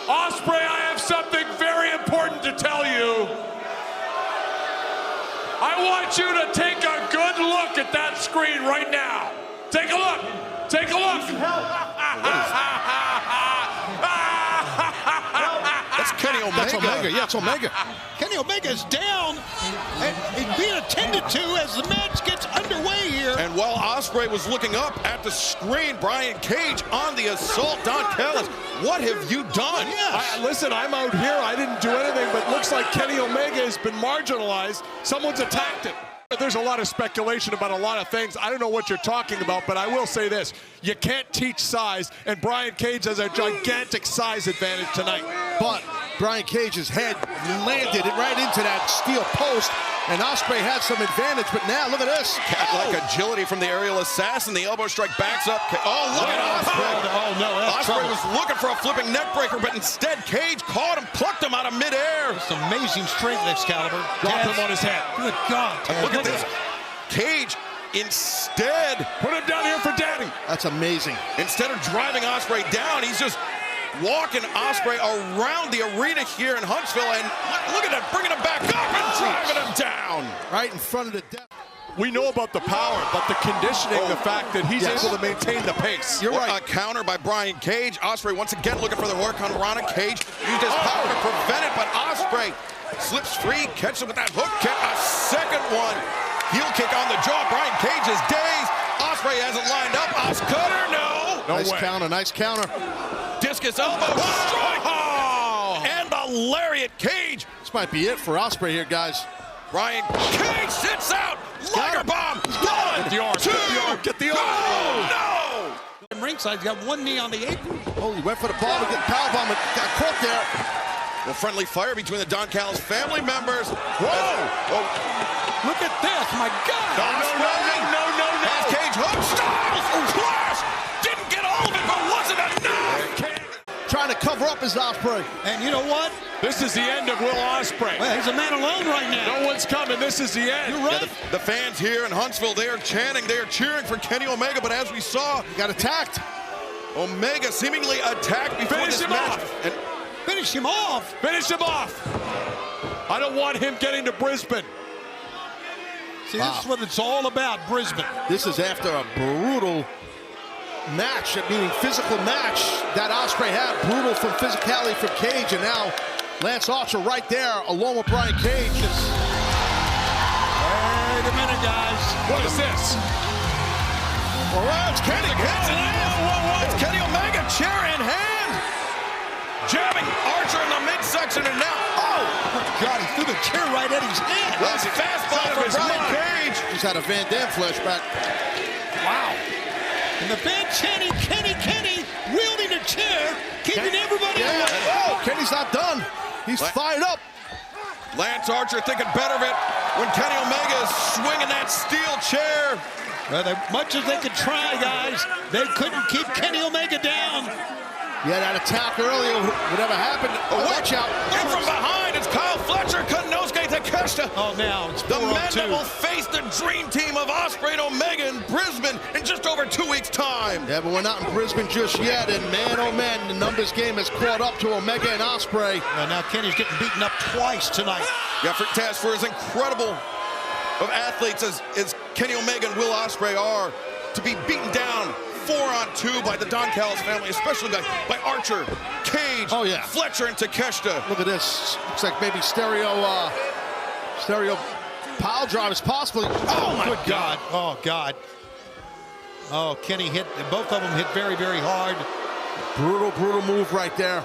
Ospreay, I have something very important to tell you. I want you to take a good look at that screen right now. Take a look. Take a look. That's Kenny Omega. That's Omega. Yeah, it's Omega. Kenny Omega's down, and he's being attended to as the match gets underway here. And while Ospreay was looking up at the screen, Brian Cage on the assault. Don Callis, what have you done? Yes. Listen, I'm out here. I didn't do anything, but looks like Kenny Omega has been marginalized. Someone's attacked him. There's a lot of speculation about a lot of things. I don't know what you're talking about, but I will say this. You can't teach size, and Brian Cage has a gigantic size advantage tonight. But Brian Cage's head landed right into that steel post, and Ospreay had some advantage, but now look at this. Cat-like agility from the aerial assassin. The elbow strike backs up. Oh, look at Ospreay. Oh, no, that's Ospreay trouble. was looking for a flipping neck breaker, but instead Cage caught him, plucked him out of midair. It's amazing strength, Excalibur. Drop him on his head. Good God. Look at this. Cage instead, Put him down here for Daddy. That's amazing. instead of driving Ospreay down, he's just walking Ospreay around the arena here in Huntsville, and look at that, bringing him back up and driving him down. Right in front of the death. We know about the power, but the conditioning, the fact that he's Yes. able to maintain the pace. You're right. A counter by Brian Cage. Ospreay once again looking for the Hurricane Rana. Cage used his power to prevent it, but Ospreay slips free, catches him with that hook kick. A second one. Heel kick on the jaw. Brian Cage is dazed. Ospreay hasn't lined up. Oscutter, no. Nice way. counter, nice counter. Discus elbow strike. And the lariat. Cage. This might be it for Ospreay here, guys. Brian Cage sits out. Liger bomb. Get the arm, Two. get the arm, get the arm. No. Ringside, he's got one knee on the apron. Oh, he went for the ball to get powerbomb, but got caught there. Well, friendly fire between the Don Callis family members. Whoa! Look at this, my God! No. Has Cage hook. Styles. Clash. Didn't get all of it, but wasn't enough. Trying to cover up his Ospreay. And you know what? This is the end of Will Ospreay. Well, he's a man alone right now. No one's coming. This is the end. You're right. The fans here in Huntsville, they are chanting, they are cheering for Kenny Omega, but as we saw, He got attacked. Omega seemingly attacked before Finish this him match. off. And Finish him off. Finish him off. I don't want him getting to Brisbane. See, this is what it's all about, Brisbane. This is after a brutal match, meaning physical match that Ospreay had. Brutal from physicality from Cage, and now Lance Archer right there along with Brian Cage. Wait a minute, guys. What is this? well, it's Kenny. It's Kenny Omega, chair in hand. Jabbing Archer in the midsection, and now, God, he threw the chair right at his hand. that's a fastball for Brian Cage. He's had a Van Dam flashback. Wow. And the band chanting, Kenny, wielding a chair, keeping everybody away. Oh, Kenny's not done. He's fired up. Lance Archer thinking better of it when Kenny Omega is swinging that steel chair. Well, much as they could try, guys, they couldn't keep Kenny Omega down. Yeah, that attack earlier, whatever happened, watch out. In from behind, it's Kyle Fletcher, Kanosuke Takeshita. Oh, now it's The men that 4-on-2. will face the dream team of Ospreay and Omega in Brisbane in just over 2 weeks' time. Yeah, but we're not in Brisbane just yet, and man, oh man, the numbers game has caught up to Omega and Ospreay. Now Kenny's getting beaten up twice tonight. The effort test for as incredible of athletes as Kenny Omega and Will Ospreay are, to be beaten down 4-on-2 by the Don Callis family, especially by Archer, Cage, Fletcher, and Takeshita. Look at this. Looks like maybe stereo pile drivers possibly. Oh my God. Oh God. Oh, Kenny hit, both of them hit very, very hard. Brutal move right there.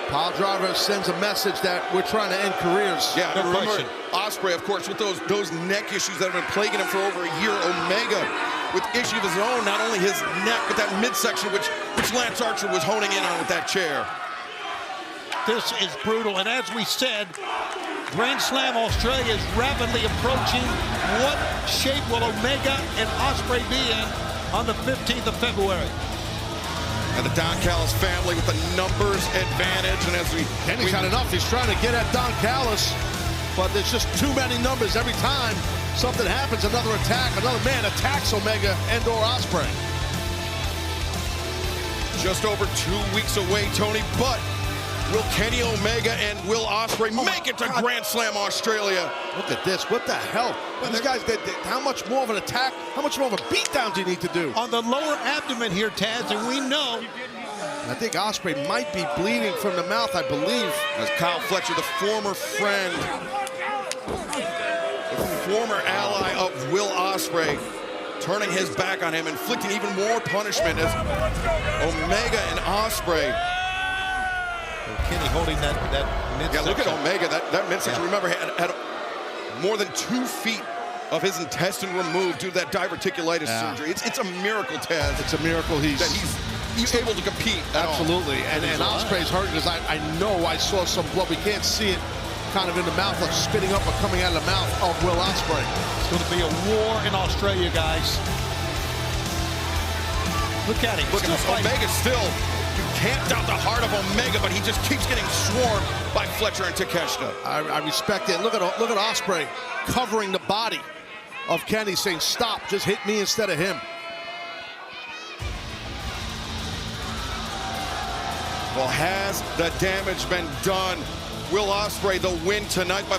Pile driver sends a message that we're trying to end careers. Yeah, no remember question. Ospreay, of course, with those neck issues that have been plaguing him for over a year. Omega with issues of his own, not only his neck, but that midsection, which Lance Archer was honing in on with that chair. This is brutal, and as we said, Grand Slam Australia is rapidly approaching. What shape will Omega and Ospreay be in on the 15th of February? And the Don Callis family with the numbers advantage, and as Kenny's had enough. He's trying to get at Don Callis, but there's just too many numbers every time something happens. Another attack, another man attacks Omega and/or Ospreay. just over 2 weeks away, Tony, but will Kenny Omega and Will Ospreay make it to Grand Slam Australia? Look at this. What the hell? These guys, how much more of an attack, how much more of a beatdown do you need to do? On the lower abdomen here, Taz, and we know. I think Ospreay might be bleeding from the mouth, I believe. As Kyle Fletcher, the former friend, the former ally of Will Ospreay, turning his back on him, inflicting even more punishment as Omega and Ospreay. Kenny holding that midsection. Yeah, look at Omega. That midsection, remember, had more than 2 feet of his intestine removed due to that diverticulitis surgery. It's a miracle, Taz. It's a miracle that he's able to compete. Absolutely. And Ospreay's hurt because I know I saw some blood. We can't see it kind of in the mouth, of spitting up or coming out of the mouth of Will Ospreay. It's going to be a war in Australia, guys. Look at him. Look at Omega still. You can't doubt the heart of Omega, but he just keeps getting swarmed by Fletcher and Takeshita. I respect it. Look at Ospreay covering the body of Kenny, saying, stop, just hit me instead of him. Well, has the damage been done? Will Ospreay the win tonight by